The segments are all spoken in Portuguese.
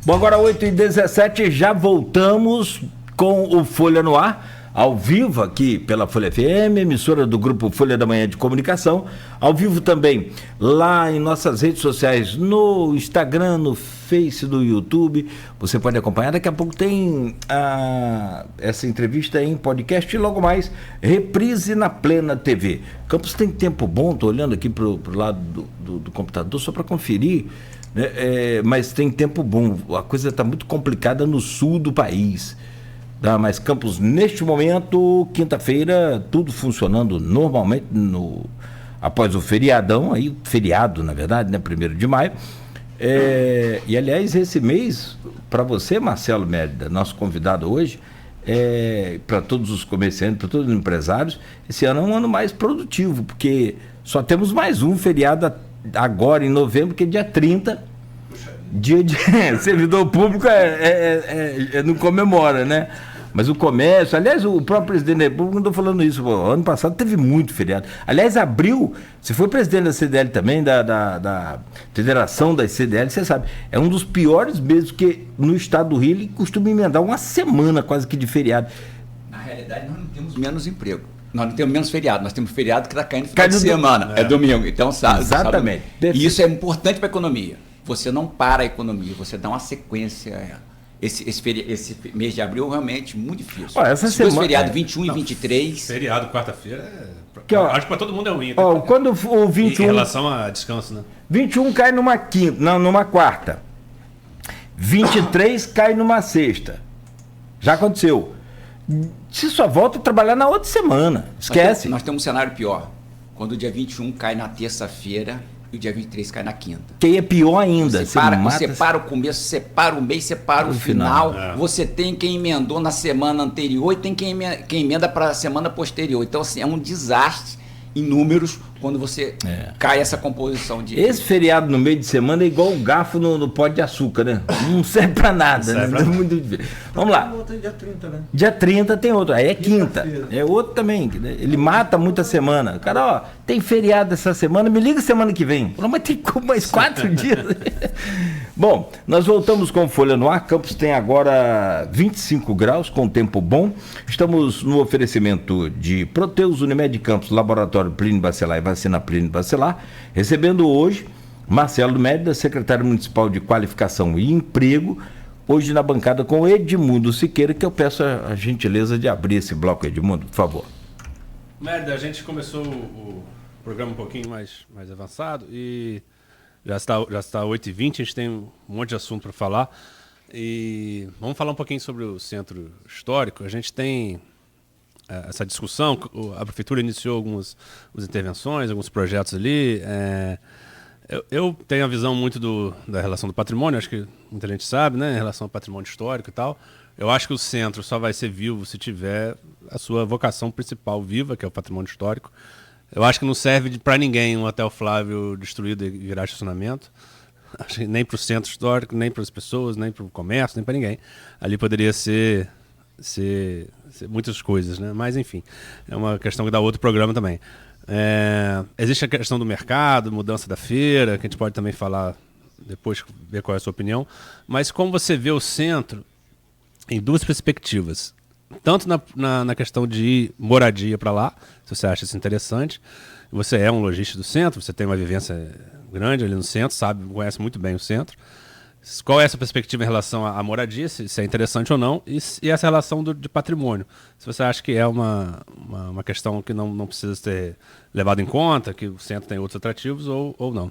Bom, agora 8h17, já voltamos com o Folha no Ar, ao vivo aqui pela Folha FM, emissora do Grupo Folha da Manhã de Comunicação, ao vivo também lá em nossas redes sociais, no Instagram, no Face, no YouTube, você pode acompanhar. Daqui a pouco tem essa entrevista em podcast e logo mais, reprise na Plena TV. Campos tem tempo bom, estou olhando aqui para o lado do computador só para conferir, né? Mas tem tempo bom, a coisa está muito complicada no sul do país. Mas Campos, neste momento, quinta-feira, tudo funcionando normalmente após o feriadão, aí, feriado, na verdade, né, 1º de maio. E, aliás, esse mês, para você, Marcelo Mérida, nosso convidado hoje, para todos os comerciantes, para todos os empresários, esse ano é um ano mais produtivo, porque só temos mais um feriado agora em novembro, que é dia 30, dia de servidor público não comemora, né? Mas o comércio, aliás, o próprio presidente da República andou falando isso, ano passado teve muito feriado. Aliás, abril, você foi presidente da CDL também, da Federação das CDL, você sabe, é um dos piores meses, porque no estado do Rio ele costuma emendar uma semana quase que de feriado. Na realidade, nós não temos menos emprego. Nós não temos menos feriado, nós temos feriado que está caindo no final de semana, é domingo. Então, sabe? Exatamente. E isso é importante para a economia. Você não para a economia, você dá uma sequência a ela. Esse mês de abril realmente muito difícil. Essa semana, feriado 21 e 23. Feriado, quarta-feira, acho que para todo mundo é ruim. Quando o 21... Em relação a descanso, né? 21 cai numa quinta, não, numa quarta. 23 cai numa sexta. Já aconteceu. Se só volta a trabalhar na outra semana. Esquece. Nós temos um cenário pior. Quando o dia 21 cai na terça-feira e o dia 23 cai na quinta. Que é pior ainda. Você separa o começo, separa o mês, separa o final. Você tem quem emendou na semana anterior e tem quem emenda para a semana posterior. Então, assim, é um desastre em números quando você cai essa composição de... Esse feriado no meio de semana é igual o garfo no pote de açúcar, né? Não serve para nada. Né? Vamos lá. Dia 30, né? Dia 30 tem outro. Aí é quinta. É outro também. Ele mata muita semana. Cara, tem feriado essa semana, me liga semana que vem. Mas tem mais 4 dias. Bom, nós voltamos com Folha no Ar. Campos tem agora 25 graus, com tempo bom. Estamos no oferecimento de Proteus, Unimed Campos, Laboratório Plínio Bacelar e Vacina Plínio Bacelar, recebendo hoje Marcelo Mérida, secretário municipal de Qualificação e Emprego, hoje na bancada com Edmundo Siqueira, que eu peço a gentileza de abrir esse bloco, Edmundo, por favor. Mérida, a gente começou o programa um pouquinho mais avançado e já está 8h20, a gente tem um monte de assunto para falar e vamos falar um pouquinho sobre o centro histórico. A gente tem essa discussão, a prefeitura iniciou algumas intervenções, alguns projetos ali. Eu tenho a visão muito da relação do patrimônio, acho que muita gente sabe, né, em relação ao patrimônio histórico e tal. Eu acho que o centro só vai ser vivo se tiver a sua vocação principal viva, que é o patrimônio histórico. Eu acho que não serve para ninguém um Hotel Flávio destruído e virar estacionamento. Acho que nem para o centro histórico, nem para as pessoas, nem para o comércio, nem para ninguém. Ali poderia ser muitas coisas, né? Mas enfim, é uma questão que dá outro programa também. Existe a questão do mercado, mudança da feira, que a gente pode também falar depois, ver qual é a sua opinião. Mas como você vê o centro em duas perspectivas, tanto na questão de moradia para lá, se você acha isso interessante, você é um lojista do centro, você tem uma vivência grande ali no centro, conhece muito bem o centro. Qual é essa perspectiva em relação à moradia, se é interessante ou não, e essa relação de patrimônio? Se você acha que é uma questão que não precisa ser levada em conta, que o centro tem outros atrativos ou não?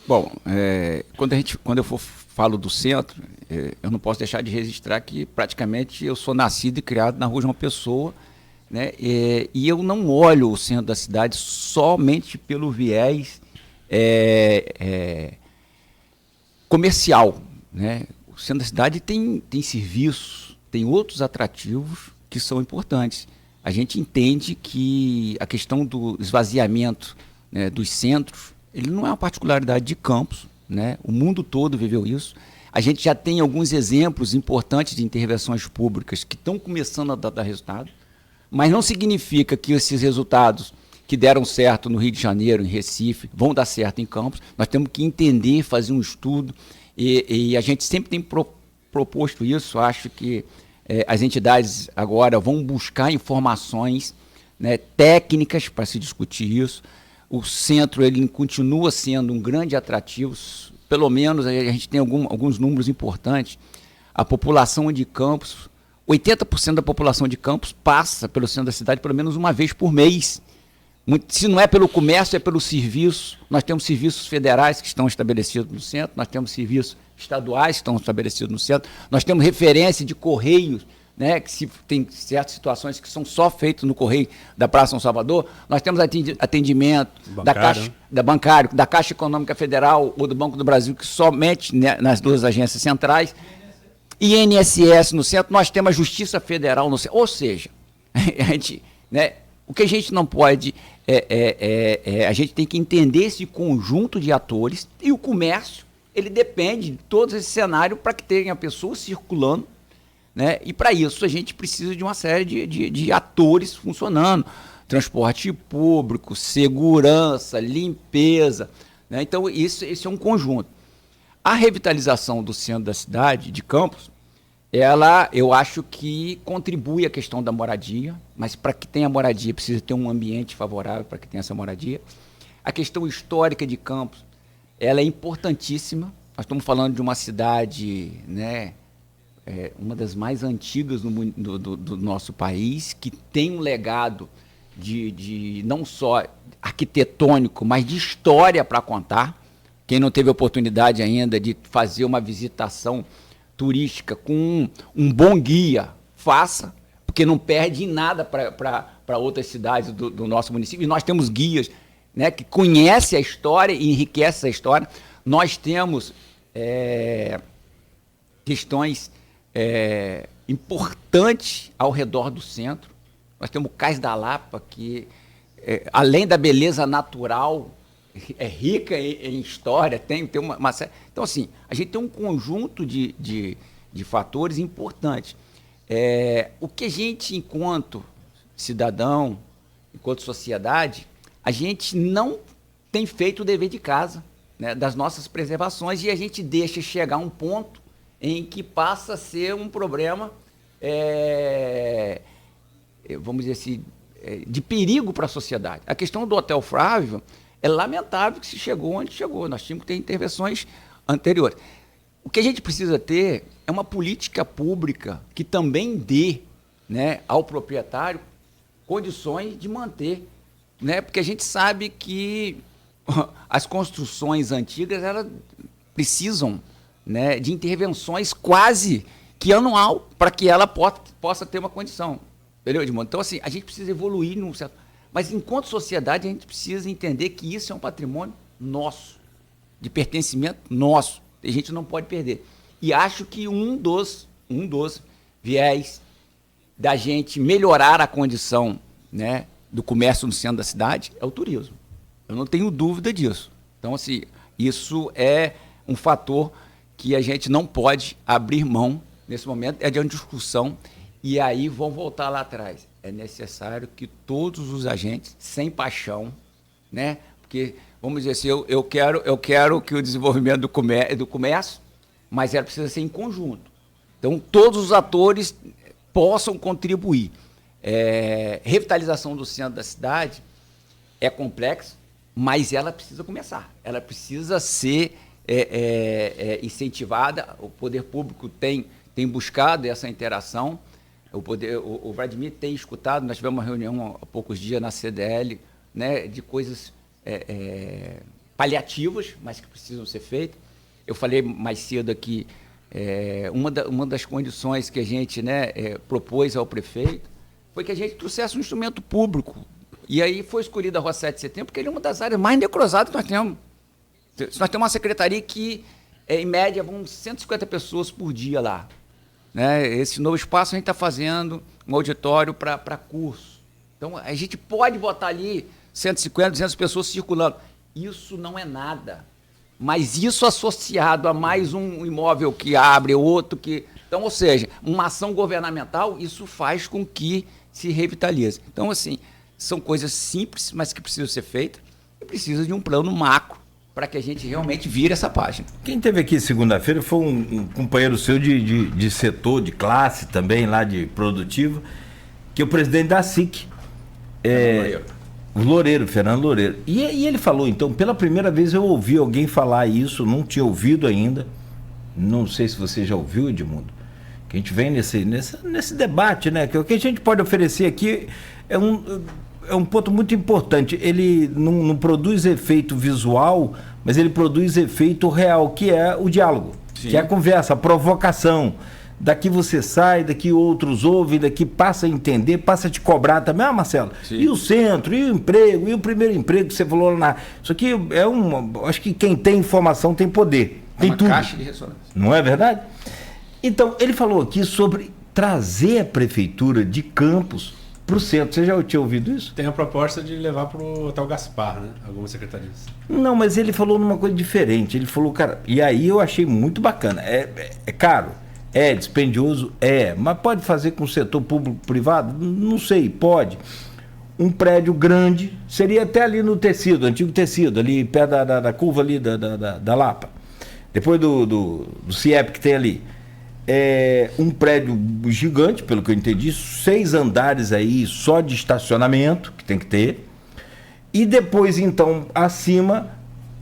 Bom, quando eu falo do centro, eu não posso deixar de registrar que praticamente eu sou nascido e criado na Rua João Pessoa, né? E eu não olho o centro da cidade somente pelo viés comercial, né? O centro da cidade tem serviços, tem outros atrativos que são importantes. A gente entende que a questão do esvaziamento, né, dos centros, ele não é uma particularidade de Campos, né? O mundo todo viveu isso. A gente já tem alguns exemplos importantes de intervenções públicas que estão começando a dar resultado, mas não significa que esses resultados que deram certo no Rio de Janeiro, em Recife, vão dar certo em Campos. Nós temos que entender, fazer um estudo E a gente sempre tem proposto isso. Acho que as entidades agora vão buscar informações, né, técnicas para se discutir isso. O centro ele continua sendo um grande atrativo, pelo menos a gente tem alguns números importantes. A população de Campos, 80% da população de Campos passa pelo centro da cidade pelo menos uma vez por mês. Se não é pelo comércio, é pelo serviço. Nós temos serviços federais que estão estabelecidos no centro, nós temos serviços estaduais que estão estabelecidos no centro, nós temos referência de correios, né, que tem certas situações que são só feitas no correio da Praça São Salvador. Nós temos atendimento da Caixa Econômica Federal ou do Banco do Brasil, que somente, né, nas duas agências centrais. INSS no centro, nós temos a Justiça Federal no centro. Ou seja, a gente, né, o que a gente não pode a gente tem que entender esse conjunto de atores, e o comércio, ele depende de todo esse cenário para que tenha pessoas circulando, né? E para isso a gente precisa de uma série de atores funcionando. Transporte público, segurança, limpeza, né? Então esse é um conjunto. A revitalização do centro da cidade, de Campos, eu acho que contribui à questão da moradia, mas para que tenha moradia precisa ter um ambiente favorável para que tenha essa moradia. A questão histórica de Campos, ela é importantíssima. Nós estamos falando de uma cidade, né, uma das mais antigas do nosso país, que tem um legado de não só arquitetônico, mas de história para contar. Quem não teve oportunidade ainda de fazer uma visitação turística com um bom guia, faça, porque não perde em nada para outras cidades do nosso município. E nós temos guias, né, que conhecem a história e enriquecem a história. Nós temos questões importantes ao redor do centro. Nós temos o Cais da Lapa, que, além da beleza natural, é rica em história, tem uma série. Então, assim, a gente tem um conjunto de fatores importantes. O que a gente, enquanto cidadão, enquanto sociedade, a gente não tem feito o dever de casa, né, das nossas preservações, e a gente deixa chegar a um ponto em que passa a ser um problema, vamos dizer assim, de perigo para a sociedade. A questão do Hotel Flávio, é lamentável que se chegou onde chegou. Nós tínhamos que ter intervenções anteriores. O que a gente precisa ter é uma política pública que também dê, né, ao proprietário condições de manter, né, porque a gente sabe que as construções antigas elas precisam, né, de intervenções quase que anual para que ela possa ter uma condição. Entendeu, Edmundo? Então, assim, a gente precisa evoluir num certo... Mas, enquanto sociedade, a gente precisa entender que isso é um patrimônio nosso, de pertencimento nosso. A gente não pode perder. E acho que um dos viés da gente melhorar a condição, né, do comércio no centro da cidade é o turismo. Eu não tenho dúvida disso. Então, assim, isso é um fator que a gente não pode abrir mão nesse momento. É de uma discussão. E aí vão voltar lá atrás. É necessário que todos os agentes, sem paixão, né? Porque, vamos dizer assim, eu quero que o desenvolvimento do comércio, mas ela precisa ser em conjunto. Então, todos os atores possam contribuir. Revitalização do centro da cidade é complexa, mas ela precisa começar. Ela precisa ser incentivada. O poder público tem buscado essa interação. O Vladimir tem escutado, nós tivemos uma reunião há poucos dias na CDL, né, de coisas paliativas, mas que precisam ser feitas. Eu falei mais cedo aqui, uma das condições que a gente, né, propôs ao prefeito foi que a gente trouxesse um instrumento público. E aí foi escolhida a Rua 7 de Setembro, porque ele é uma das áreas mais necrosadas que nós temos. Nós temos uma secretaria que, em média, vão 150 pessoas por dia lá. Né? Esse novo espaço a gente está fazendo um auditório para curso. Então, a gente pode botar ali 150, 200 pessoas circulando. Isso não é nada. Mas isso associado a mais um imóvel que abre, outro que... Então, ou seja, uma ação governamental, isso faz com que se revitalize. Então, assim, são coisas simples, mas que precisam ser feitas, e precisa de um plano macro, para que a gente realmente vire essa página. Quem teve aqui segunda-feira foi um companheiro seu de setor, de classe também, lá de produtivo, que é o presidente da SIC. O Loureiro, Fernando Loureiro. E ele falou, então, pela primeira vez eu ouvi alguém falar isso, não tinha ouvido ainda. Não sei se você já ouviu, Edmundo. Que a gente vem nesse debate, né? Que o que a gente pode oferecer aqui é um ponto muito importante. Ele não produz efeito visual, mas ele produz efeito real, que é o diálogo. Sim. Que é a conversa, a provocação. Daqui você sai, daqui outros ouvem, daqui passa a entender, passa a te cobrar também. Marcelo, sim. E o centro, e o emprego, e o primeiro emprego que você falou lá. Isso aqui acho que quem tem informação tem poder. Tem uma tudo. Caixa de ressonância. Não é verdade? Então, ele falou aqui sobre trazer a prefeitura de Campos para o centro. Você já tinha ouvido isso? Tem a proposta de levar para o Hotel Gaspar, né? Algumas secretarias. Não, mas ele falou numa coisa diferente. Ele falou, cara, e aí eu achei muito bacana. É caro? É dispendioso? Mas pode fazer com o setor público-privado? Não sei, pode. Um prédio grande, seria até ali no tecido, antigo tecido, ali perto da curva ali da Lapa. Depois do CIEP que tem ali. Um prédio gigante, pelo que eu entendi, 6 andares aí só de estacionamento, que tem que ter. E depois, então, acima,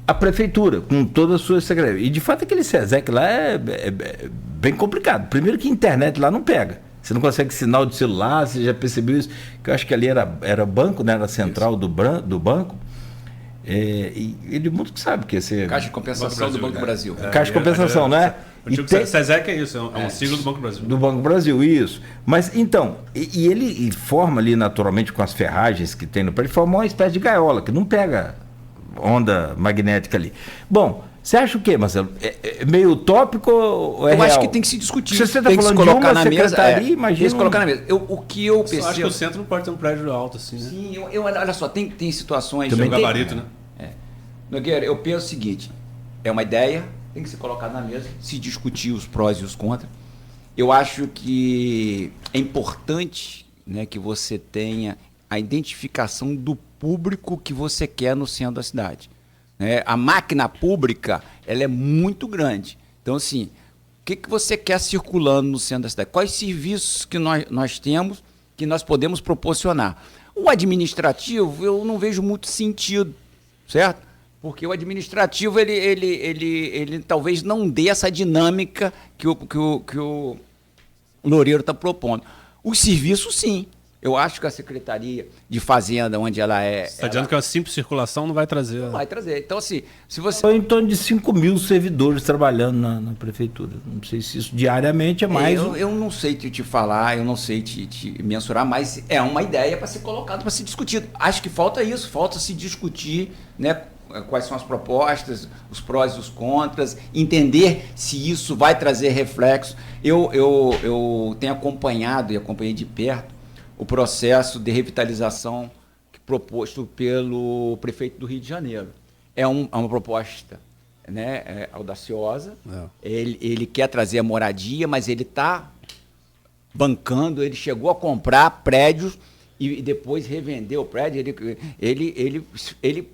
a prefeitura, com todas as suas secretarias. E de fato aquele SESEC lá é bem complicado. Primeiro que a internet lá não pega. Você não consegue sinal de celular, você já percebeu isso? Que eu acho que ali era banco, né? Era a central do banco. E ele muito que sabe que esse Caixa de compensação do Banco do Brasil. Caixa de compensação, né? O SESEC é isso, é um sigla do Banco do Brasil. Do Banco do Brasil, isso. Mas então, e ele forma ali naturalmente com as ferragens que tem no prédio, forma uma espécie de gaiola, que não pega onda magnética ali. Bom, você acha o quê, Marcelo? É meio utópico ou é eu real? acho que tem que se discutir. Se você está tem falando que se colocar de uma na mesa, imagina... Tem que se colocar na mesa. O que eu percebo... Acho que o centro não pode ter um prédio alto assim, né? Sim, olha só, tem situações... Também tem um gabarito, né? Nogueira, eu penso o seguinte, é uma ideia, tem que ser colocada na mesa, se discutir os prós e os contras. Eu acho que é importante, né, que você tenha a identificação do público que você quer no centro da cidade. A máquina pública, ela é muito grande. Então, assim, o que você quer circulando no centro da cidade? Quais serviços que nós temos que nós podemos proporcionar? O administrativo, eu não vejo muito sentido, certo? Porque o administrativo, ele talvez não dê essa dinâmica que o Loureiro está propondo. Os serviços, sim. Eu acho que a Secretaria de Fazenda, onde ela é... Você está dizendo que a simples circulação não vai trazer... Não vai trazer. Então, assim, se você... São em torno de 5 mil servidores trabalhando na prefeitura. Não sei se isso diariamente é mais... Eu não sei te falar, eu não sei te mensurar, mas é uma ideia para ser colocada, para ser discutido. Acho que falta isso, falta se discutir, né? Quais são as propostas, os prós e os contras, entender se isso vai trazer reflexo. Eu tenho acompanhado e acompanhei de perto o processo de revitalização proposto pelo prefeito do Rio de Janeiro. É uma proposta, né, audaciosa. Ele quer trazer a moradia, mas ele está bancando, ele chegou a comprar prédios e depois revender o prédio. Ele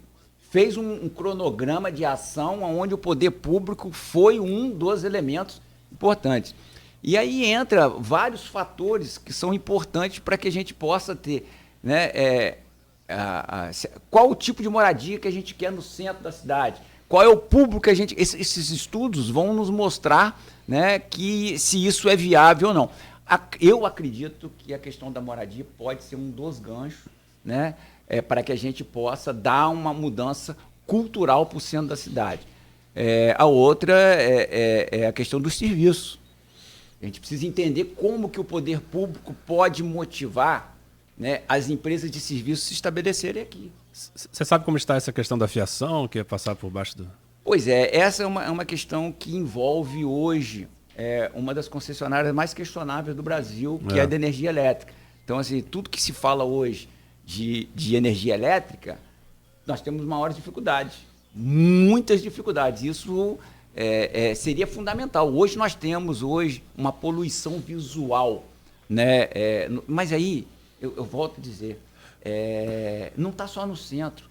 fez um cronograma de ação onde o poder público foi um dos elementos importantes. E aí entra vários fatores que são importantes para que a gente possa ter, né, qual o tipo de moradia que a gente quer no centro da cidade, qual é o público que a gente... Esses estudos vão nos mostrar, né, que se isso é viável ou não. Eu acredito que a questão da moradia pode ser um dos ganchos, né, para que a gente possa dar uma mudança cultural para o centro da cidade. A outra é a questão dos serviços. A gente precisa entender como que o poder público pode motivar, né, as empresas de serviços se estabelecerem aqui. Você sabe como está essa questão da fiação, que é passar por baixo do... Pois é, essa é uma questão que envolve hoje uma das concessionárias mais questionáveis do Brasil, que é a da energia elétrica. Então, assim, tudo que se fala hoje de energia elétrica, nós temos maiores dificuldades, muitas dificuldades. Isso seria fundamental. Hoje nós temos uma poluição visual, né? Mas aí, eu volto a dizer, não está só no centro,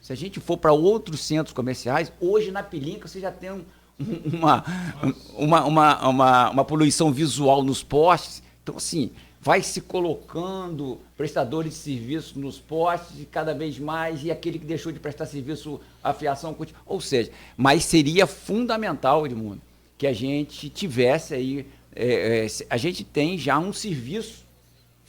Se a gente for para outros centros comerciais, hoje na Pilinca você já tem uma poluição visual nos postes. Então, assim, vai se colocando prestadores de serviço nos postes e cada vez mais, e aquele que deixou de prestar serviço, a fiação continua. Ou seja, mas seria fundamental, Edmundo, que a gente tivesse aí, a gente tem já um serviço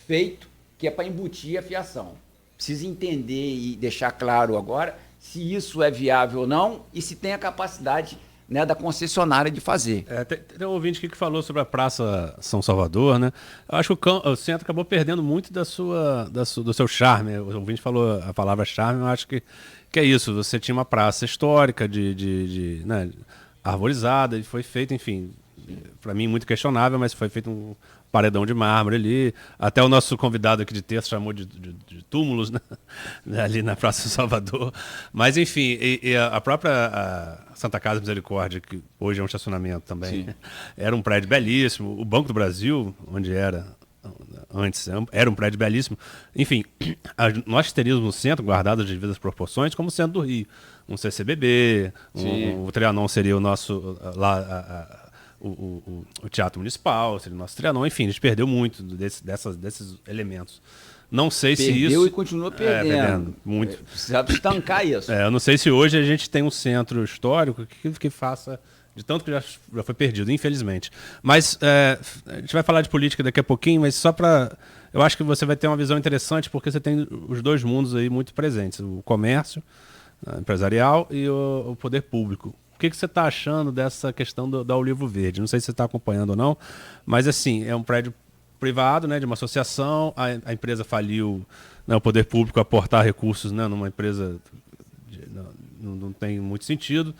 feito que é para embutir a fiação. Precisa entender e deixar claro agora se isso é viável ou não e se tem a capacidade, né, da concessionária de fazer. Tem um ouvinte aqui que falou sobre a Praça São Salvador, né? Eu acho que o centro acabou perdendo muito do seu charme. O ouvinte falou a palavra charme, eu acho que é isso. Você tinha uma praça histórica, né, arborizada, e foi feito, enfim, para mim muito questionável, mas foi feito um paredão de mármore ali. Até o nosso convidado aqui de terça chamou de túmulos, né? Ali na Praça Salvador. Mas, enfim, a própria Santa Casa Misericórdia, que hoje é um estacionamento também, era um prédio belíssimo. O Banco do Brasil, onde era antes, era um prédio belíssimo. Enfim, nós teríamos no centro, guardado as devidas proporções, como o centro do Rio. Um CCBB, o Trianon seria o nosso... O Teatro Municipal, seria o nosso Trianon, enfim, a gente perdeu muito desses elementos. Não sei se isso... Perdeu e continua perdendo. Muito. Precisava estancar isso. Eu não sei se hoje a gente tem um centro histórico que faça de tanto que já foi perdido, infelizmente. Mas a gente vai falar de política daqui a pouquinho, mas só para... Eu acho que você vai ter uma visão interessante, porque você tem os dois mundos aí muito presentes, o comércio empresarial e o poder público. O que você está achando dessa questão da Olivo Verde? Não sei se você está acompanhando ou não, mas assim, é um prédio privado, né, de uma associação, a empresa faliu, né, o poder público aportar recursos, né, numa empresa não tem muito sentido.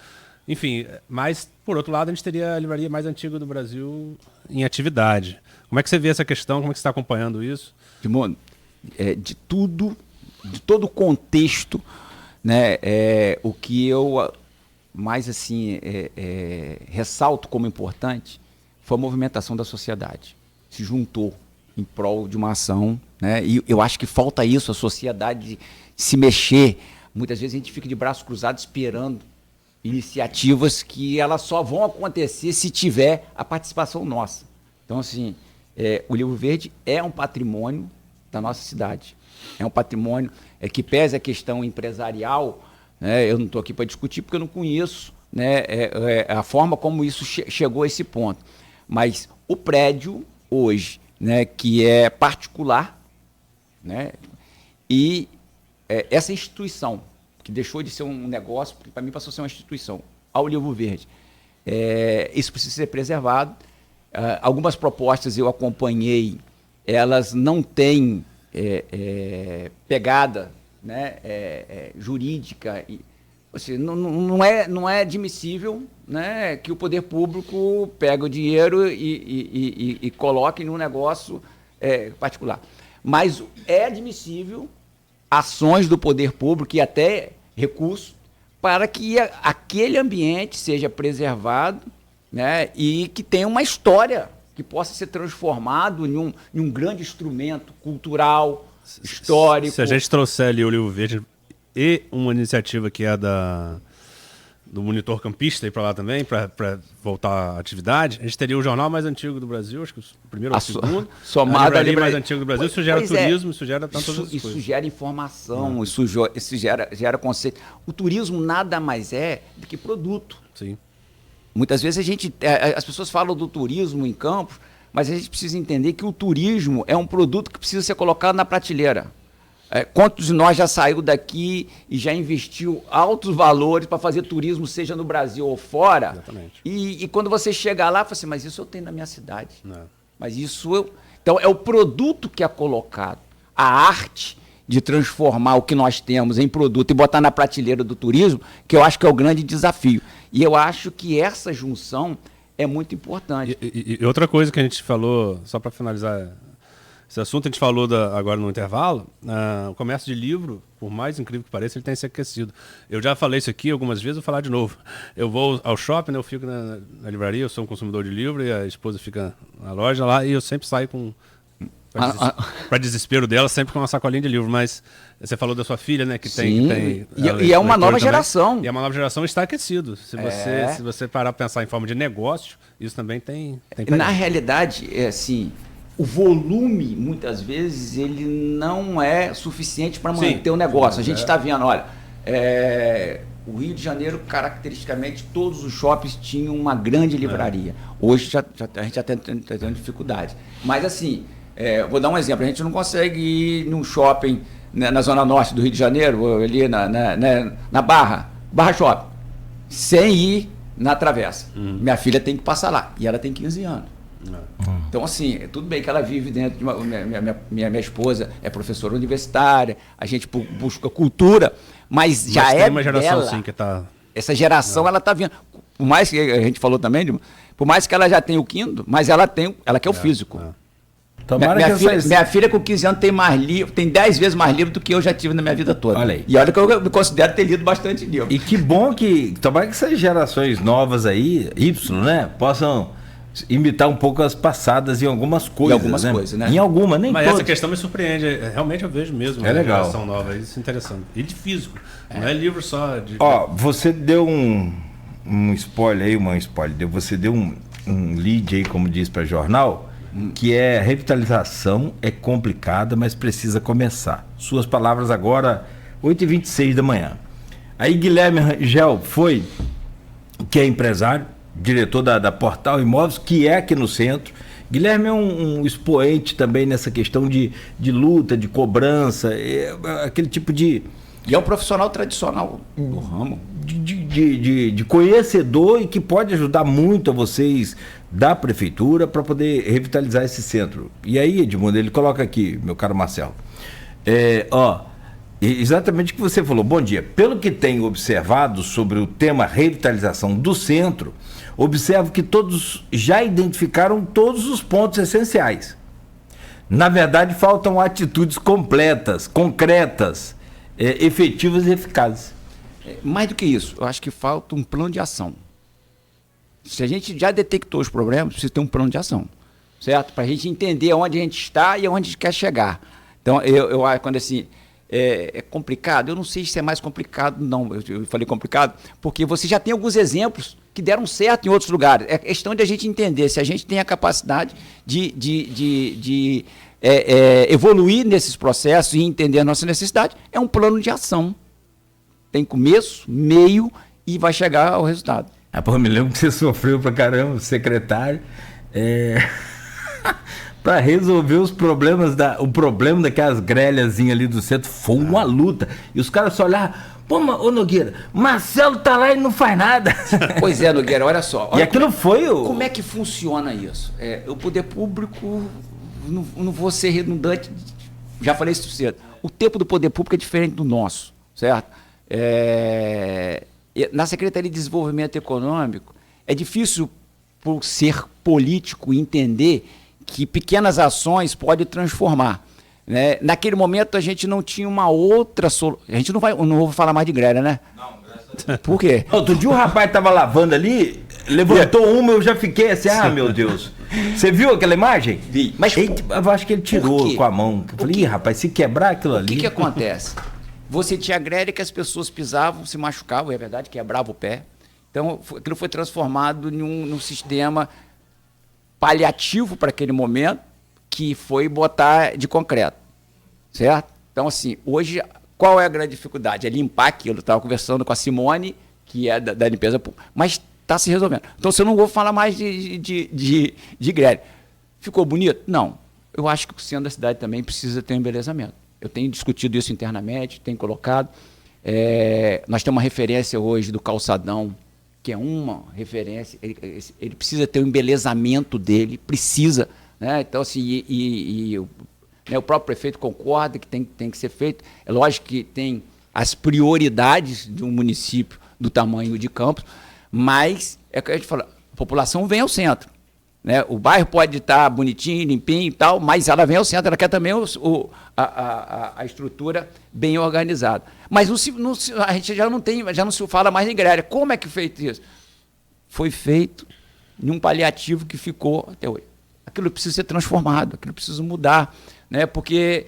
Enfim, mas, por outro lado, a gente teria a livraria mais antiga do Brasil em atividade. Como é que você vê essa questão? Como é que você está acompanhando isso? Edmundo, de todo o contexto, né, o que eu... mais assim, ressalto como importante, foi a movimentação da sociedade. Se juntou em prol de uma ação, né? E eu acho que falta isso, a sociedade se mexer. Muitas vezes a gente fica de braços cruzados esperando iniciativas que elas só vão acontecer se tiver a participação nossa. Então, assim, o Livro Verde é um patrimônio da nossa cidade. É um patrimônio que pese a questão empresarial. Eu não estou aqui para discutir porque eu não conheço, né, a forma como isso chegou a esse ponto. Mas o prédio hoje, né, que é particular, né, e essa instituição, que deixou de ser um negócio, para mim passou a ser uma instituição, ao Livro Verde, isso precisa ser preservado. Algumas propostas eu acompanhei, elas não têm pegada, né, jurídica, assim, não é admissível, né, que o poder público pegue o dinheiro e coloque num negócio particular. Mas é admissível ações do poder público e até recursos para que aquele ambiente seja preservado, né, e que tenha uma história que possa ser transformado em um grande instrumento cultural, histórico. Se a gente trouxer ali o Livro Verde e uma iniciativa que é do Monitor Campista ir para lá também, para voltar à atividade, a gente teria o jornal mais antigo do Brasil, acho que o primeiro ou o segundo, somado a livraria mais antiga do Brasil. Isso gera turismo, isso gera tantas outras coisas. Isso gera informação, isso gera conceito. O turismo nada mais é do que produto. Sim. Muitas vezes as pessoas falam do turismo em Campos, mas a gente precisa entender que o turismo é um produto que precisa ser colocado na prateleira. Quantos de nós já saiu daqui e já investiu altos valores para fazer turismo, seja no Brasil ou fora? Exatamente. E quando você chega lá, fala assim, mas isso eu tenho na minha cidade. Não. Mas isso Então, é o produto que é colocado. A arte de transformar o que nós temos em produto e botar na prateleira do turismo, que eu acho que é o grande desafio. E eu acho que essa junção é muito importante. E outra coisa que a gente falou, só para finalizar esse assunto, a gente falou agora no intervalo, o comércio de livro, por mais incrível que pareça, ele tem se aquecido. Eu já falei isso aqui algumas vezes, vou falar de novo. Eu vou ao shopping, né, eu fico na livraria, eu sou um consumidor de livro, e a esposa fica na loja lá, e eu sempre saio com para desespero dela, sempre com uma sacolinha de livro. Mas você falou da sua filha, né? Que Sim. tem E é uma nova geração. E é uma nova geração está aquecido. Se você parar para pensar em forma de negócio, isso também tem Na realidade, é assim, o volume, muitas vezes, ele não é suficiente para manter o negócio. A gente está vendo, olha, o Rio de Janeiro, caracteristicamente, todos os shoppings tinham uma grande livraria. Hoje a gente já está tendo dificuldade. Mas assim, vou dar um exemplo, a gente não consegue ir num shopping, né, na zona norte do Rio de Janeiro, ali na Barra Shopping, sem ir na Travessa. Minha filha tem que passar lá, e ela tem 15 anos. Então, assim, tudo bem que ela vive dentro de uma... Minha esposa é professora universitária, a gente busca cultura, mas já tem uma geração dela, assim, que tá... Essa geração, ela está vindo. Por mais que a gente falou também, por mais que ela já tenha o Kindle, mas ela quer o físico. Minha filha com 15 anos tem mais livro, tem 10 vezes mais livro do que eu já tive na minha vida toda. Olha aí. E olha que eu me considero ter lido bastante livro. E que bom que, tomara que essas gerações novas aí, Y, né, possam imitar um pouco as passadas em algumas coisas. Né? Em alguma, nem Mas todas. essa questão me surpreende. Realmente eu vejo mesmo. É legal. Geração nova, isso é interessante. E de físico. Não é livro só de... Você deu um spoiler aí, você deu um lead aí, como diz para jornal, que revitalização é complicada, mas precisa começar. Suas palavras agora, 8h26 da manhã. Aí Guilherme Rangel que é empresário, diretor da Portal Imóveis, que é aqui no centro. Guilherme é um expoente também nessa questão de luta, de cobrança, aquele tipo de... E é um profissional tradicional do ramo. De conhecedor e que pode ajudar muito a vocês da prefeitura para poder revitalizar esse centro. E aí, Edmundo, ele coloca aqui, meu caro Marcelo, exatamente o que você falou. Bom dia. Pelo que tenho observado sobre o tema revitalização do centro, observo que todos já identificaram todos os pontos essenciais. Na verdade, faltam atitudes completas, concretas, efetivas e eficazes. Mais do que isso, eu acho que falta um plano de ação. Se a gente já detectou os problemas, precisa ter um plano de ação, certo? Para a gente entender onde a gente está e onde a gente quer chegar. Então, eu quando assim... É complicado, eu não sei se é mais complicado, não, eu falei complicado, porque você já tem alguns exemplos que deram certo em outros lugares. É questão de a gente entender se a gente tem a capacidade de evoluir nesses processos e entender a nossa necessidade. É um plano de ação. Tem começo, meio e vai chegar ao resultado. Eu me lembro que você sofreu pra caramba, secretário. Para resolver os problemas, o problema daquelas grelhazinhas ali do centro, foi uma luta. E os caras só olhavam, ô Nogueira, Marcelo tá lá e não faz nada. Pois é, Nogueira, olha só. E aquilo foi o... Como é que funciona isso? O poder público, não vou ser redundante, já falei isso cedo, o tempo do poder público é diferente do nosso, certo? Na Secretaria de Desenvolvimento Econômico, é difícil, por ser político, entender que pequenas ações podem transformar. Né? Naquele momento a gente não tinha uma outra solução. A gente não vou falar mais de grelha, né? Não, graças a Deus. Por quê? Outro dia o rapaz estava lavando ali, levantou uma, eu já fiquei assim, meu Deus. Você viu aquela imagem? Vi. Mas eu acho que ele tirou com a mão. Eu falei, rapaz, se quebrar aquilo ali... O que acontece? Você tinha grelha que as pessoas pisavam, se machucavam, é verdade, quebrava o pé. Então aquilo foi transformado num sistema paliativo para aquele momento, que foi botar de concreto, certo? Então, assim, hoje, qual é a grande dificuldade? É limpar aquilo. Eu estava conversando com a Simone, que é da limpeza pública, mas está se resolvendo. Então, se eu não vou falar mais de grelha. Ficou bonito? Não. Eu acho que o centro da cidade também precisa ter um embelezamento. Eu tenho discutido isso internamente, tenho colocado. Nós temos uma referência hoje do calçadão, que é uma referência, ele precisa ter o embelezamento dele, precisa, né? Então, assim, o próprio prefeito concorda que tem que ser feito. É lógico que tem as prioridades de um município do tamanho de Campos, mas é o que a gente fala, a população vem ao centro. Né? O bairro pode estar bonitinho, limpinho e tal, mas ela vem ao centro, ela quer também a estrutura bem organizada. Mas a gente já não se fala mais em grelha. Como é que foi feito isso? Foi feito em um paliativo que ficou até hoje. aquilo precisa ser transformado, aquilo precisa mudar, né? Porque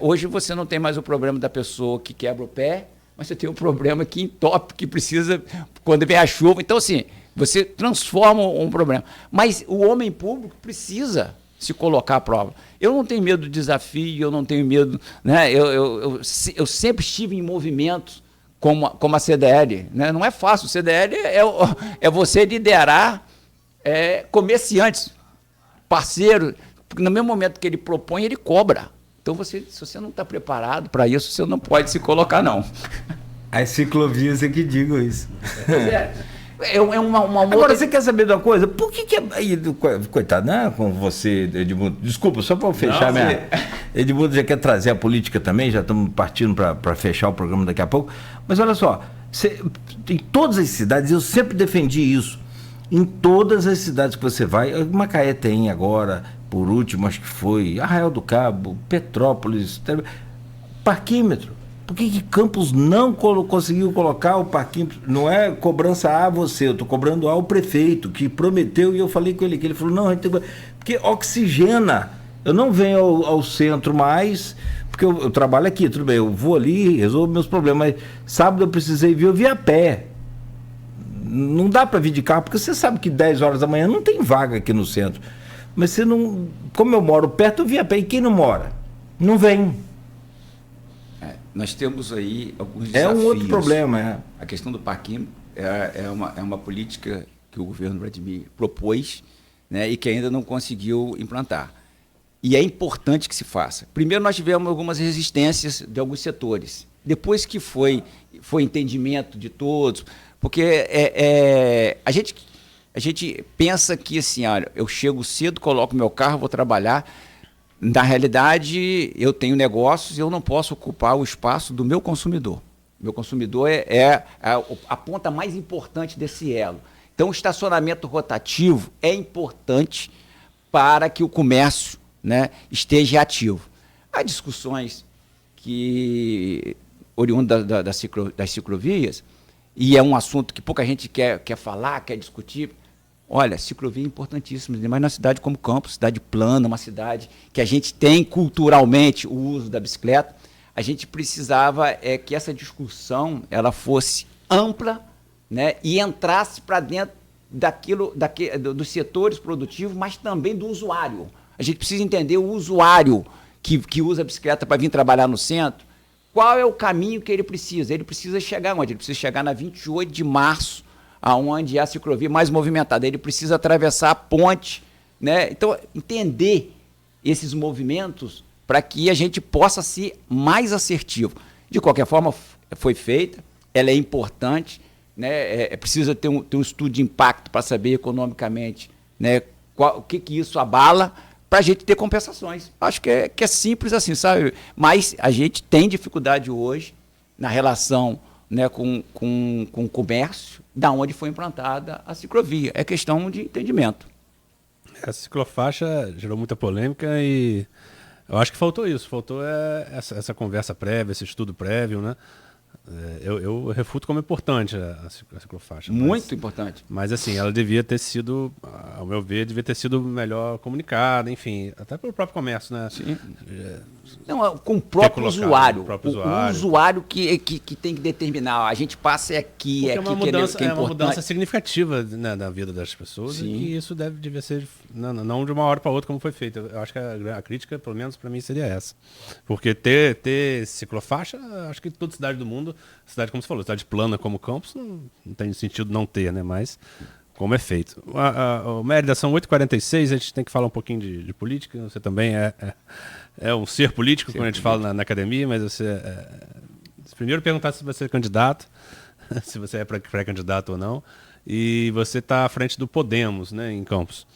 hoje você não tem mais o problema da pessoa que quebra o pé, mas você tem um problema que entope, que precisa, quando vem a chuva. Então, assim, você transforma um problema. Mas o homem público precisa se colocar à prova. Eu não tenho medo do desafio, eu não tenho medo, né? Eu sempre estive em movimentos como a CDL, né? Não é fácil. O CDL é você liderar comerciantes, parceiros, porque no mesmo momento que ele propõe, ele cobra. Então, se você não está preparado para isso, você não pode se colocar, não. As ciclovias é que digam isso. Uma Agora, outra... você quer saber de uma coisa? Por que coitado, né? Com você, Edmundo. Desculpa, só para fechar minha... Edmundo já quer trazer a política também, já estamos partindo para fechar o programa daqui a pouco. Mas olha só, em todas as cidades, eu sempre defendi isso. Em todas as cidades que você vai, Macaé tem agora, por último, acho que foi Arraial do Cabo, Petrópolis, parquímetro. Por que Campos não conseguiu colocar o parquímetro? Não é cobrança a você, eu estou cobrando ao prefeito, que prometeu, e eu falei com ele, que ele falou, não, a gente tem... porque oxigena. Eu não venho ao centro mais, porque eu trabalho aqui, tudo bem, eu vou ali, resolvo meus problemas, mas sábado eu precisei vir, eu vi a pé. Não dá para vir de carro, porque você sabe que 10 horas da manhã não tem vaga aqui no centro. Mas você não... Como eu moro perto, eu vi a pé. E quem não mora? Não vem. Nós temos aí alguns desafios. É um outro problema. A questão do parquímetro é uma política que o governo Vladimir propôs, né, e que ainda não conseguiu implantar. E é importante que se faça. Primeiro, nós tivemos algumas resistências de alguns setores. Depois que foi entendimento de todos... Porque a gente pensa que, assim, olha, eu chego cedo, coloco meu carro, vou trabalhar. Na realidade, eu tenho negócios e eu não posso ocupar o espaço do meu consumidor. Meu consumidor é a ponta mais importante desse elo. Então, o estacionamento rotativo é importante para que o comércio, né, esteja ativo. Há discussões que oriundas das ciclovias, e é um assunto que pouca gente quer falar, quer discutir. Olha, ciclovia é importantíssima, mas na cidade como Campos, cidade plana, uma cidade que a gente tem culturalmente o uso da bicicleta, a gente precisava que essa discussão ela fosse ampla, né, e entrasse para dentro dos setores produtivos, mas também do usuário. A gente precisa entender o usuário que usa a bicicleta para vir trabalhar no centro. Qual é o caminho que ele precisa? Ele precisa chegar onde? Ele precisa chegar na 28 de março, aonde é a ciclovia mais movimentada. Ele precisa atravessar a ponte, né? Então, entender esses movimentos para que a gente possa ser mais assertivo. De qualquer forma, foi feita, ela é importante, né? Precisa ter um estudo de impacto para saber economicamente, né, o que isso abala, para a gente ter compensações. Acho que é simples assim, sabe? Mas a gente tem dificuldade hoje na relação, né, com o comércio, da onde foi implantada a ciclovia. É questão de entendimento. A ciclofaixa gerou muita polêmica e eu acho que faltou isso. Faltou essa conversa prévia, esse estudo prévio, né? Eu refuto como importante a ciclofaixa. Muito importante. Mas, assim, ela devia ter sido, ao meu ver, melhor comunicada, enfim, até pelo próprio comércio, né? Sim. Não, com o próprio usuário. O usuário que tem que determinar. A gente passa aqui, porque é uma mudança, que é uma mudança significativa, né, na vida das pessoas. Sim. E que isso devia ser, não de uma hora para outra como foi feito. Eu acho que a crítica, pelo menos para mim, seria essa. Porque ter ciclofaixa, acho que toda cidade do mundo, cidade, como você falou, cidade plana como Campos, não tem sentido não ter, né? Mas como é feito. Mérida, são 8h46, a gente tem que falar um pouquinho de política. Você também é um ser político, quando a gente fala na academia, mas você... primeiro perguntar se você é candidato, se você é pré-candidato ou não, e você está à frente do Podemos, né, em Campos.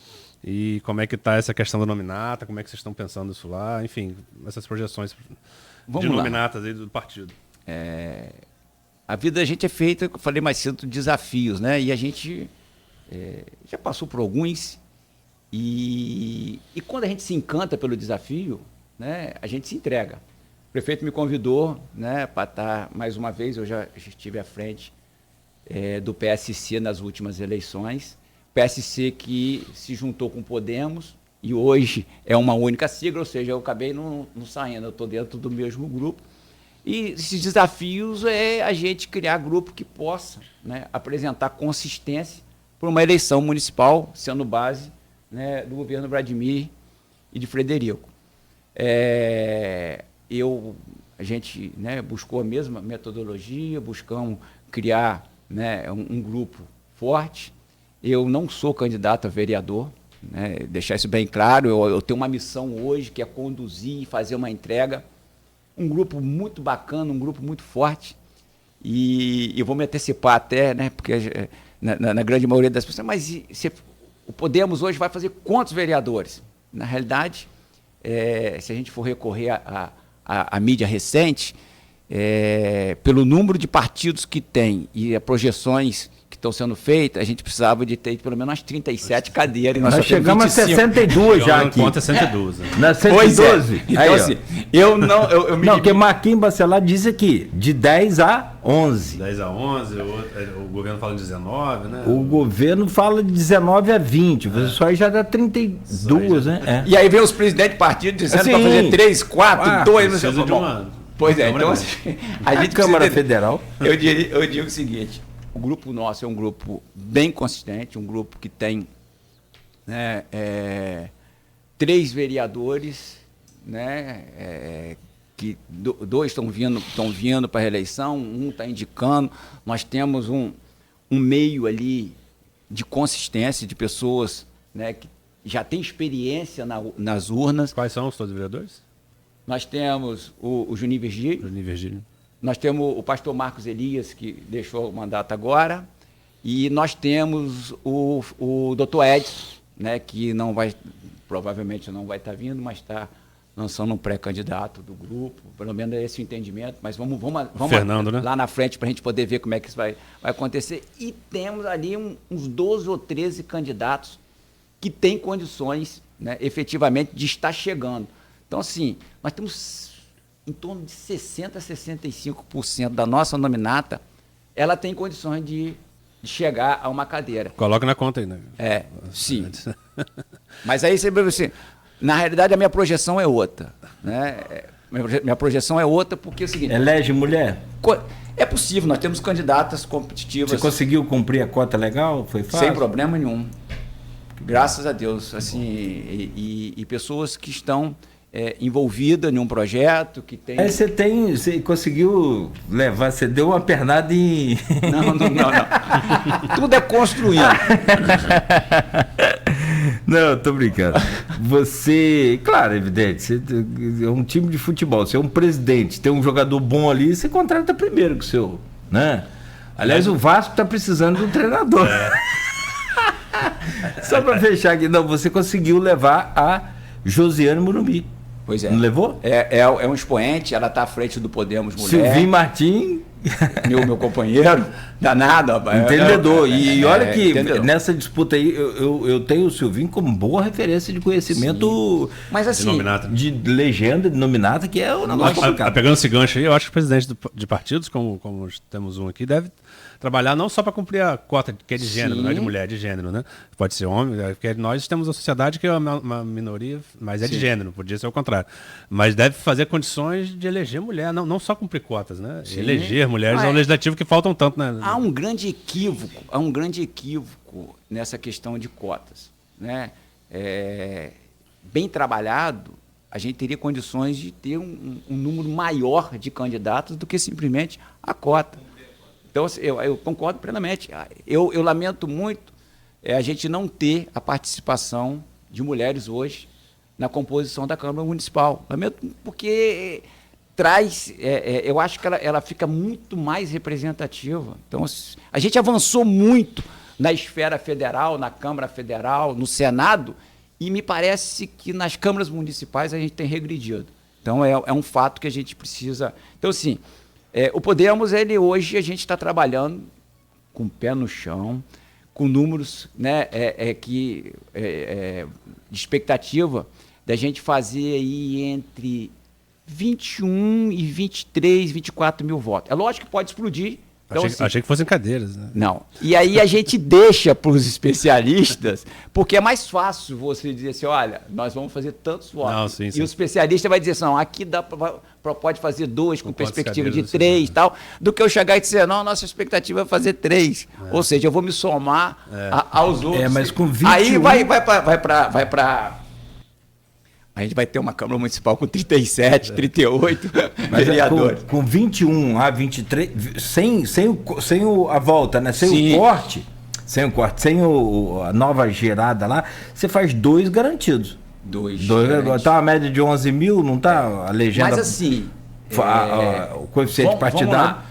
E como é que está essa questão da nominata, como é que vocês estão pensando isso lá, enfim, essas projeções de nominatas aí do partido. A vida da gente é feita, eu falei mais cedo, de desafios, né? E a gente já passou por alguns, e quando a gente se encanta pelo desafio, né, a gente se entrega. O prefeito me convidou, né, para estar mais uma vez, eu já estive à frente do PSC nas últimas eleições, PSC que se juntou com o Podemos, e hoje é uma única sigla, ou seja, eu acabei não saindo, eu estou dentro do mesmo grupo. E esses desafios é a gente criar grupo que possa, né, apresentar consistência para uma eleição municipal, sendo base, né, do governo Vladimir e de Frederico. A gente, né, buscou a mesma metodologia, buscamos criar, né, um grupo forte. Eu não sou candidato a vereador, né, deixar isso bem claro. Eu tenho uma missão hoje que é conduzir e fazer uma entrega. Um grupo muito bacana, um grupo muito forte. E eu vou me antecipar até, né, porque na grande maioria das pessoas, mas o Podemos hoje vai fazer quantos vereadores? Na realidade, se a gente for recorrer à mídia recente, pelo número de partidos que tem e as projeções que estão sendo feitas, a gente precisava de ter pelo menos umas 37 cadeiras. Nós chegamos a 62 já aqui. Conta 112. Na 112. Então, aí, assim, eu não... Não, porque Marquinhos Bacelar diz aqui, de 10 a 11. 10 a 11, o governo fala em 19, né? O governo fala de 19 a 20, só aí já dá 32, né? E aí vem os presidentes de partido dizendo para fazer 3, 4, 2, não sei o que. Pois é, então assim, a gente Câmara Federal. Eu digo o seguinte, o grupo nosso é um grupo bem consistente, um grupo que tem, né, 3 vereadores, né, que 2 estão vindo para a reeleição, um está indicando. Nós temos um meio ali de consistência de pessoas, né, que já têm experiência nas urnas. Quais são os todos os vereadores? Nós temos o Juninho Virgílio. Juninho Virgílio. Nós temos o pastor Marcos Elias, que deixou o mandato agora. E nós temos o doutor Edson, né, que provavelmente não vai estar vindo, mas está lançando um pré-candidato do grupo. Pelo menos é esse o entendimento. Mas vamos Fernando, né? Lá na frente para a gente poder ver como é que isso vai acontecer. E temos ali uns 12 ou 13 candidatos que têm condições, né, efetivamente de estar chegando. Então, assim, nós temos em torno de 60% a 65% da nossa nominata, ela tem condições de chegar a uma cadeira. Coloca na conta aí, né? Sim. Mas aí, você, na realidade, a minha projeção é outra, né? Minha projeção é outra porque é o seguinte... Elege mulher? É possível, nós temos candidatas competitivas... Você conseguiu cumprir a cota legal? Foi fácil? Sem problema nenhum. Graças a Deus. Assim, e pessoas que estão... envolvida em um projeto que tem... Você conseguiu levar, você deu uma pernada em... Não. Tudo é construindo. Não, tô brincando. Você, claro, evidente, você é um time de futebol, você é um presidente, tem um jogador bom ali, você contrata primeiro que o seu, né? Aliás, o Vasco tá precisando de um treinador. Só para fechar aqui, não, você conseguiu levar a Josiane Morumbi. Pois é. Não levou? É um expoente, ela está à frente do Podemos Mulher. Silvinho Martim. Meu companheiro, danado. Entendedor. E olha que nessa disputa aí, eu tenho o Silvinho como boa referência de conhecimento. Sim. Mas assim, de legenda, de nominata, que é o negócio complicado. Pegando esse gancho aí, eu acho que o presidente de partidos, como temos um aqui, deve trabalhar não só para cumprir a cota que é de gênero, não é de mulher, é de gênero, né? Pode ser homem, porque nós temos uma sociedade que é uma minoria, mas é de gênero, podia ser o contrário. Mas deve fazer condições de eleger mulher, não só cumprir cotas, né? Sim. Eleger mulheres ao legislativo que faltam tanto, né? Há um grande equívoco nessa questão de cotas, né? Bem trabalhado, a gente teria condições de ter um número maior de candidatos do que simplesmente a cota. Então, eu concordo plenamente. Eu lamento muito a gente não ter a participação de mulheres hoje na composição da Câmara Municipal. Lamento porque traz, eu acho que ela fica muito mais representativa. Então, a gente avançou muito na esfera federal, na Câmara Federal, no Senado, e me parece que nas câmaras municipais a gente tem regredido. Então, é um fato que a gente precisa... Então, assim... o Podemos, hoje a gente está trabalhando com o pé no chão, com números, né, de expectativa da gente fazer aí entre 21 e 23, 24 mil votos. É lógico que pode explodir Então, achei que fossem cadeiras, né? Não. E aí a gente deixa para os especialistas, porque é mais fácil você dizer assim, olha, nós vamos fazer tantos votos. Não, sim, sim. E o especialista vai dizer assim, não, aqui pode fazer 2 com perspectiva de 3 e tal, do que eu chegar e dizer, não, nossa expectativa é fazer 3. Ou seja, eu vou me somar aos outros. Mas com 21... Aí vai para... A gente vai ter uma Câmara Municipal com 37, 38 vereadores. Com 21 a 23, sem a volta, né? Sem o corte, sem a nova gerada lá, você faz 2 garantidos. 2 garantidos. Tá uma média de 11 mil, não tá a legenda... Mas assim... o coeficiente partidário...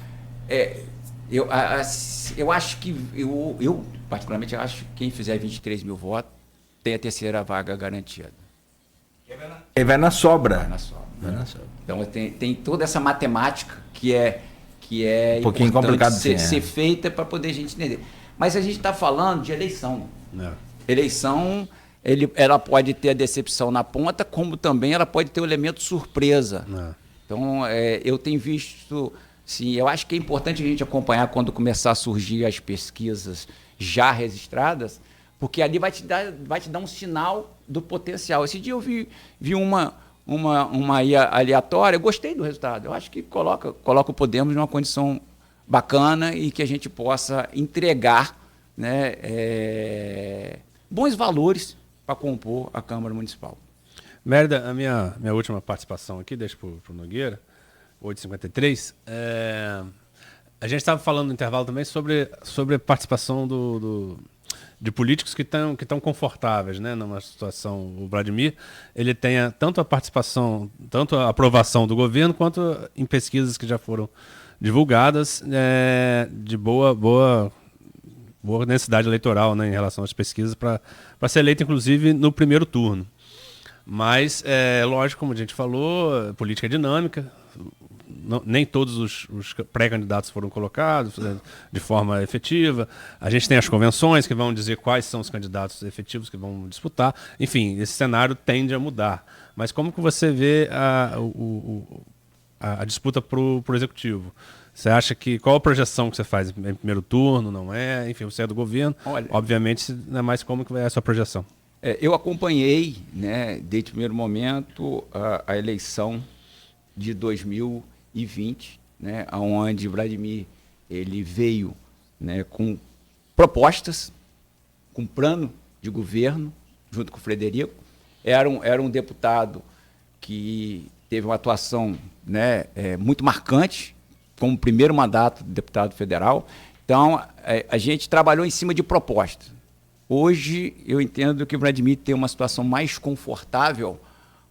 Eu acho que... Eu particularmente, acho que quem fizer 23 mil votos tem a terceira vaga garantida. Ele vai na sobra. Vai na sobra. Então tem toda essa matemática que é um pouquinho complicado ser feita para poder a gente entender. Mas a gente está falando de eleição. Eleição, ela pode ter a decepção na ponta, como também ela pode ter o elemento surpresa. Então, eu tenho visto... Sim, eu acho que é importante a gente acompanhar quando começar a surgir as pesquisas já registradas, porque ali vai te dar um sinal do potencial. Esse dia eu vi uma aleatória, eu gostei do resultado. Eu acho que coloca o Podemos numa condição bacana e que a gente possa entregar, né, bons valores para compor a Câmara Municipal. Mérida, a minha última participação aqui, deixa para o Nogueira, 8h53. A gente estava falando no intervalo também sobre a participação de políticos que estão confortáveis, né, numa situação. O Vladimir, ele tem tanto a participação, tanto a aprovação do governo, quanto em pesquisas que já foram divulgadas, de boa densidade eleitoral, né, em relação às pesquisas, para ser eleito, inclusive, no primeiro turno. Mas, lógico, como a gente falou, política é dinâmica. Nem todos os pré-candidatos foram colocados de forma efetiva. A gente tem as convenções que vão dizer quais são os candidatos efetivos que vão disputar. Enfim, esse cenário tende a mudar. Mas como que você vê a disputa para o executivo? Você acha que... Qual a projeção que você faz em primeiro turno? Não é? Enfim, você é do governo. Olha, obviamente, não é mais como que vai a sua projeção. Eu acompanhei, né, desde o primeiro momento, a eleição de 2020, né, onde Vladimir ele veio, né, com propostas, com plano de governo, junto com o Frederico. Era um deputado que teve uma atuação, né, muito marcante, como primeiro mandato de deputado federal. Então, a gente trabalhou em cima de propostas. Hoje, eu entendo que o Vladimir tem uma situação mais confortável,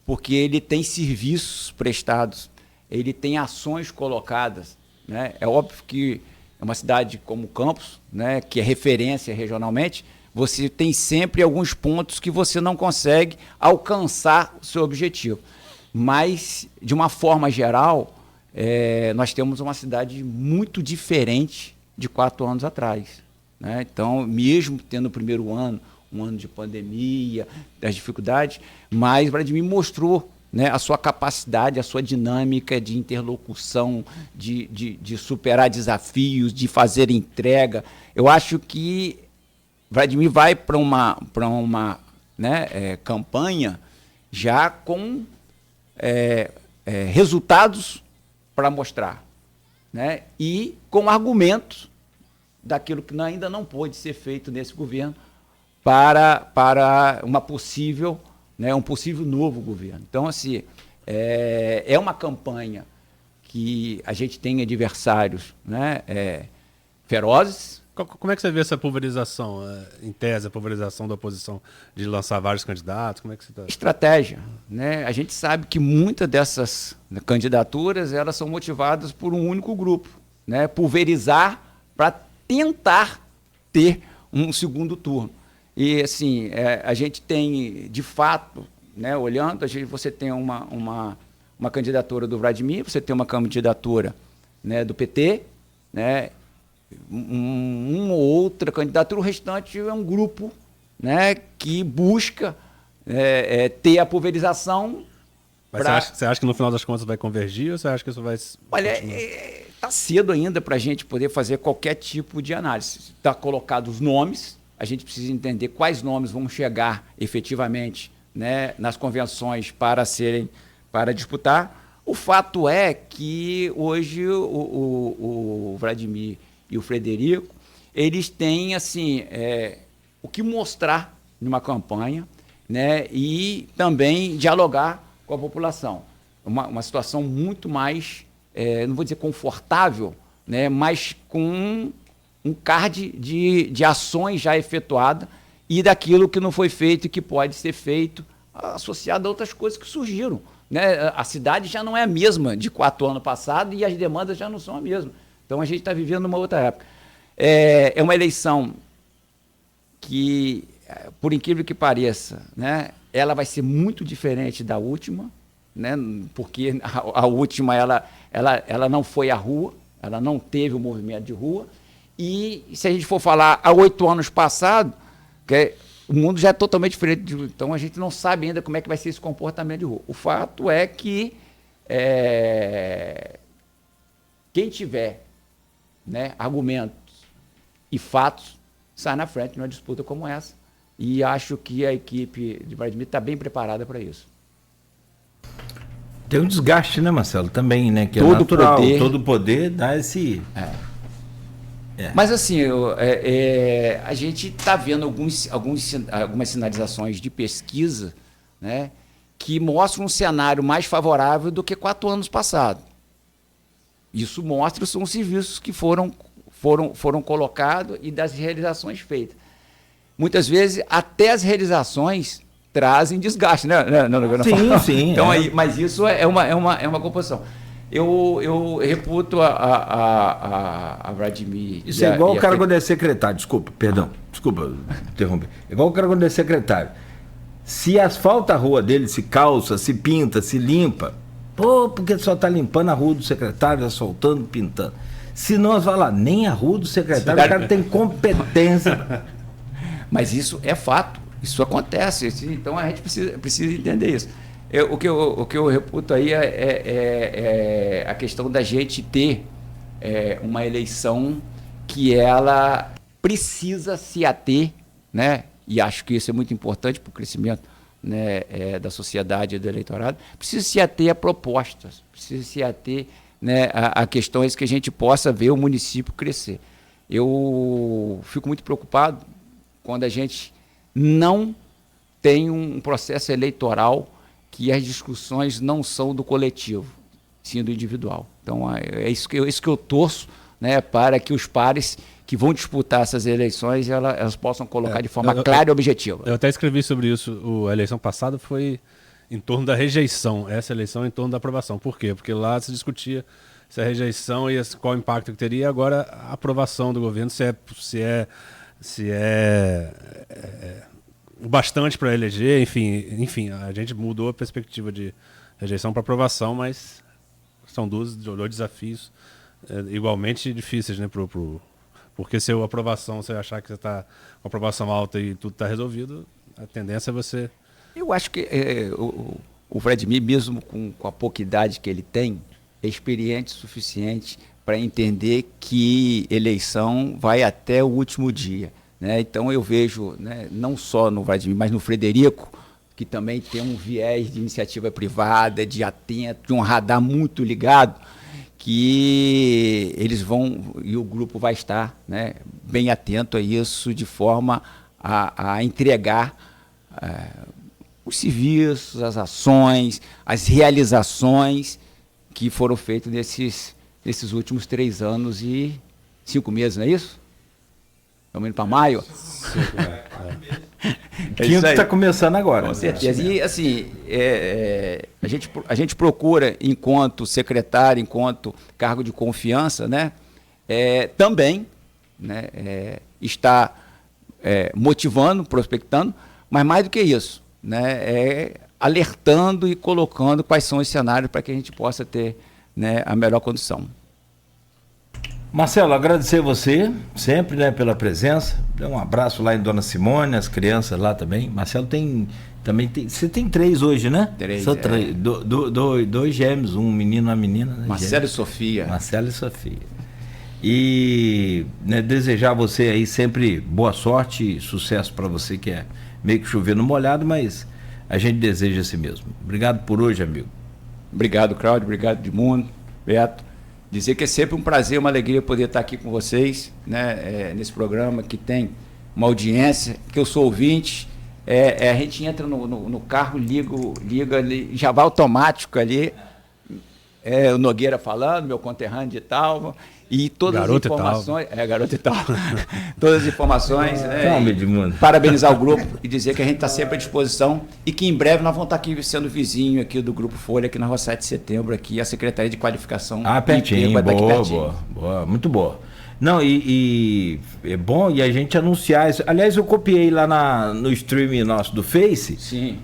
porque ele tem serviços prestados, ele tem ações colocadas, né? É óbvio que é uma cidade como Campos, né, que é referência regionalmente, você tem sempre alguns pontos que você não consegue alcançar o seu objetivo. Mas, de uma forma geral, nós temos uma cidade muito diferente de 4 anos atrás, né? Então, mesmo tendo o primeiro ano, um ano de pandemia, das dificuldades, mas Vladimir mostrou, né, a sua capacidade, a sua dinâmica de interlocução, de superar desafios, de fazer entrega. Eu acho que Vladimir vai para uma né, campanha já com resultados para mostrar, né, e com argumentos daquilo que ainda não pôde ser feito nesse governo para uma possível, né, um possível novo governo. Então, assim, é uma campanha que a gente tem adversários, né, ferozes. Como é que você vê essa pulverização, em tese, a pulverização da oposição, de lançar vários candidatos? Como é que você tá... Estratégia, né? A gente sabe que muitas dessas candidaturas elas são motivadas por um único grupo, né? Pulverizar para tentar ter um segundo turno. E, assim, a gente tem, de fato, né, olhando, você tem uma candidatura do Vladimir, você tem uma candidatura, né, do PT, né, uma ou outra candidatura, o restante é um grupo, né, que busca ter a pulverização. Mas você acha que no final das contas vai convergir ou você acha que isso vai... Olha, está cedo ainda para a gente poder fazer qualquer tipo de análise. Está colocado os nomes, a gente precisa entender quais nomes vão chegar efetivamente, né, nas convenções para disputar. O fato é que hoje o Vladimir e o Frederico, eles têm assim, o que mostrar numa campanha, né, e também dialogar com a população. Uma situação muito mais, não vou dizer confortável, né, mas com um card de ações já efetuadas e daquilo que não foi feito e que pode ser feito, associado a outras coisas que surgiram, né? A cidade já não é a mesma de 4 anos passados e as demandas já não são as mesmas. Então a gente está vivendo uma outra época. É uma eleição que, por incrível que pareça, né, ela vai ser muito diferente da última, né, porque a última ela não foi à rua, ela não teve o movimento de rua. E se a gente for falar há 8 anos passados, o mundo já é totalmente diferente. Então a gente não sabe ainda como é que vai ser esse comportamento de rua. O fato é que quem tiver, né, argumentos e fatos sai na frente numa disputa como essa. E acho que a equipe de Vladimir está bem preparada para isso. Tem um desgaste, né, Marcelo? Também, né? Que todo é natural. Poder, todo poder dá esse... Mas assim, a gente está vendo algumas sinalizações de pesquisa, né, que mostram um cenário mais favorável do que 4 anos passados. Isso mostra são os serviços que foram colocados e das realizações feitas. Muitas vezes, até as realizações trazem desgaste, né? Sim. Então, mas isso é uma composição. Eu reputo a Vladimir. Isso é igual o cara quando é secretário. Desculpa interromper. É igual o cara quando é secretário. Se asfalta a rua dele, se calça, se pinta, se limpa, porque só está limpando a rua do secretário, asfaltando, pintando. Se nós vai lá, nem a rua do secretário, o cara tem competência. Mas isso é fato, isso acontece. Então a gente precisa entender isso. O que eu reputo aí é a questão da gente ter uma eleição que ela precisa se ater, né? E acho que isso é muito importante para o crescimento, né, da sociedade e do eleitorado, precisa se ater a propostas, precisa se ater, né, a questões que a gente possa ver o município crescer. Eu fico muito preocupado quando a gente não tem um processo eleitoral que as discussões não são do coletivo, sim do individual. Então, é isso que eu torço, né, para que os pares que vão disputar essas eleições, elas possam colocar de forma clara e objetiva. Eu até escrevi sobre isso. A eleição passada foi em torno da rejeição, essa eleição em torno da aprovação. Por quê? Porque lá se discutia se a rejeição e qual o impacto que teria, agora a aprovação do governo, se é o bastante para eleger, enfim, a gente mudou a perspectiva de rejeição para aprovação, mas são dois desafios igualmente difíceis, né, porque se a aprovação, você achar que você está com aprovação alta e tudo está resolvido, a tendência é você... Eu acho que o Vladimir, mesmo com a pouca idade que ele tem, é experiente o suficiente para entender que eleição vai até o último dia, né? Então eu vejo, né, não só no Vladimir, mas no Frederico, que também tem um viés de iniciativa privada, de atento, de um radar muito ligado, que eles vão, e o grupo vai estar, né, bem atento a isso, de forma a entregar os serviços, as ações, as realizações que foram feitas nesses últimos 3 anos e 5 meses, não é isso? Estamos indo para maio? Quinto está começando agora. Com certeza. E assim, a gente procura, enquanto secretário, enquanto cargo de confiança, né, também, né, está motivando, prospectando, mas mais do que isso, né, alertando e colocando quais são os cenários para que a gente possa ter, né, a melhor condição. Marcelo, agradecer você sempre, né, pela presença. Dê um abraço lá em Dona Simone, as crianças lá também. Marcelo também tem. Você tem 3 hoje, né? 3. São 3. 2 gêmeos, um menino e uma menina. Né, Marcelo e Sofia. Marcelo e Sofia. E né, desejar a você aí sempre boa sorte e sucesso para você, que é meio que chover no molhado, mas a gente deseja assim mesmo. Obrigado por hoje, amigo. Obrigado, Cláudio. Obrigado, Edmundo, Beto. Dizer que é sempre um prazer, uma alegria poder estar aqui com vocês, né, nesse programa que tem uma audiência, que eu sou ouvinte. A gente entra no carro, liga ali, já vai automático ali, o Nogueira falando, meu conterrâneo de Talva, e todas Garoto as informações. Garoto e tal. Todas as informações. Calma, Edmundo. Parabenizar o grupo e dizer que a gente está sempre à disposição e que em breve nós vamos estar aqui sendo vizinho aqui do Grupo Folha, aqui na Rua 7 de Setembro, aqui a Secretaria de Qualificação. Pertinho, boa, muito boa. Não, e é bom e a gente anunciar isso. Aliás, eu copiei lá no stream nosso do Face. Sim.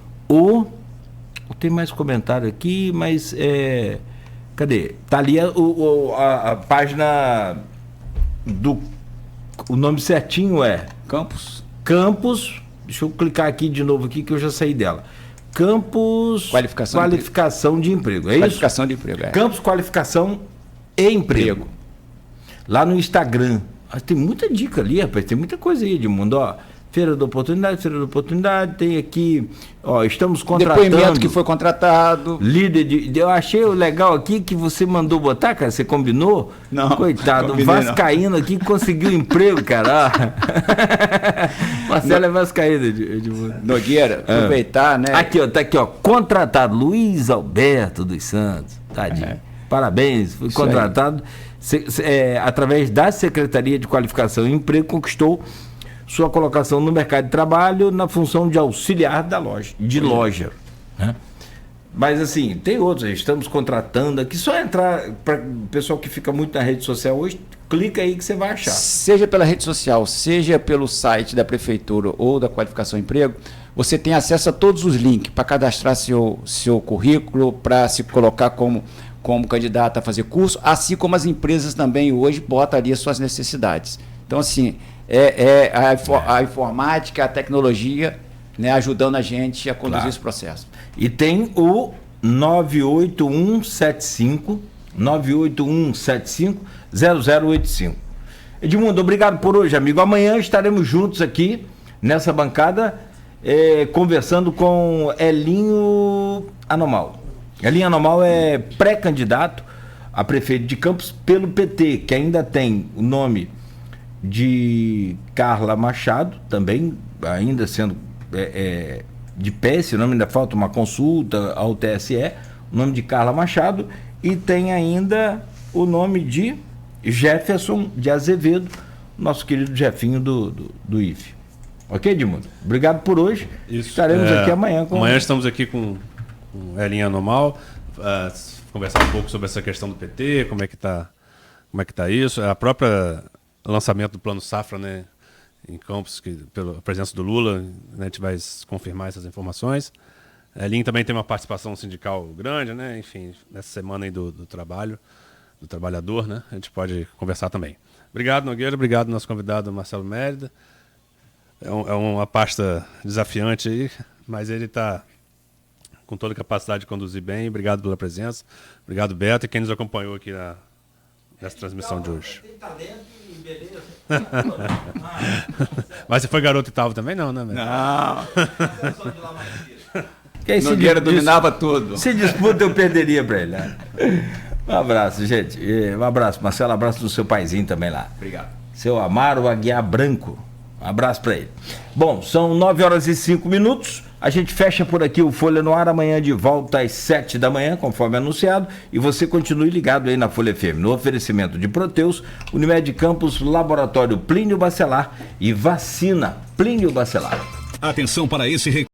Tem mais comentário aqui, mas cadê? Tá ali a página o nome certinho é Campus. Deixa eu clicar aqui de novo aqui que eu já saí dela. Campus Qualificação de Emprego. É isso? Qualificação de Emprego, Campus Qualificação e Emprego. Lá no Instagram. Tem muita dica ali, rapaz. Tem muita coisa aí, Edmundo. Ó, Feira da Oportunidade. Tem aqui, ó, estamos contratando. Depoimento que foi contratado. Líder eu achei legal aqui que você mandou botar, cara. Você combinou? Não. Coitado, vascaíno não. Aqui conseguiu emprego, cara. Marcelo é vascaíno, Edmundo. Nogueira, aproveitar, né? Aqui, ó, tá aqui, ó. Contratado Luiz Alberto dos Santos. Tadinho. Parabéns, foi contratado. Através da Secretaria de Qualificação e Emprego, conquistou sua colocação no mercado de trabalho na função de auxiliar de loja. Né? Mas assim, tem outros, estamos contratando aqui, só entrar, para o pessoal que fica muito na rede social hoje, clica aí que você vai achar. Seja pela rede social, seja pelo site da Prefeitura ou da Qualificação e Emprego, você tem acesso a todos os links para cadastrar seu currículo, para se colocar como candidato a fazer curso, assim como as empresas também hoje botam ali as suas necessidades. Então, assim, a informática, a tecnologia, né, ajudando a gente a conduzir esse processo. E tem o 98175 0085. Edmundo, obrigado por hoje, amigo. Amanhã estaremos juntos aqui nessa bancada conversando com Elinho Anomal. Elinho Anomal é pré-candidato a prefeito de Campos pelo PT, que ainda tem o nome de Carla Machado, também ainda sendo de pé, esse nome ainda falta uma consulta ao TSE, o nome de Carla Machado, e tem ainda o nome de Jefferson de Azevedo, nosso querido Jefinho do IFE. Ok, Edmundo? Obrigado por hoje. Isso. Estaremos aqui amanhã. Amanhã estamos aqui com Elinho Anomal, conversar um pouco sobre essa questão do PT, como é que tá isso, a própria lançamento do Plano Safra, né, em Campos, pela presença do Lula, né, a gente vai confirmar essas informações. Elinho também tem uma participação sindical grande, né, enfim, nessa semana aí do trabalho, do trabalhador, né, a gente pode conversar também. Obrigado, Nogueira, obrigado nosso convidado Marcelo Mérida. É uma pasta desafiante aí, mas ele está com toda a capacidade de conduzir bem. Obrigado pela presença. Obrigado, Beto, e quem nos acompanhou aqui nessa transmissão de hoje. Tem talento e beleza. Mas você foi garoto e tal também, não, né, Beto? Não. Quem Nogueira dominava tudo. Se disputa, eu perderia para ele. Né? Um abraço, gente. Um abraço, Marcelo. Um abraço do seu paizinho também lá. Obrigado. Seu Amaro Aguiar Branco. Um abraço para ele. Bom, são 9h05. A gente fecha por aqui o Folha no Ar, amanhã de volta às 7 da manhã, conforme anunciado, e você continue ligado aí na Folha FM, no oferecimento de Proteus, Unimed Campos, Laboratório Plínio Bacelar e Vacina Plínio Bacelar. Atenção para esse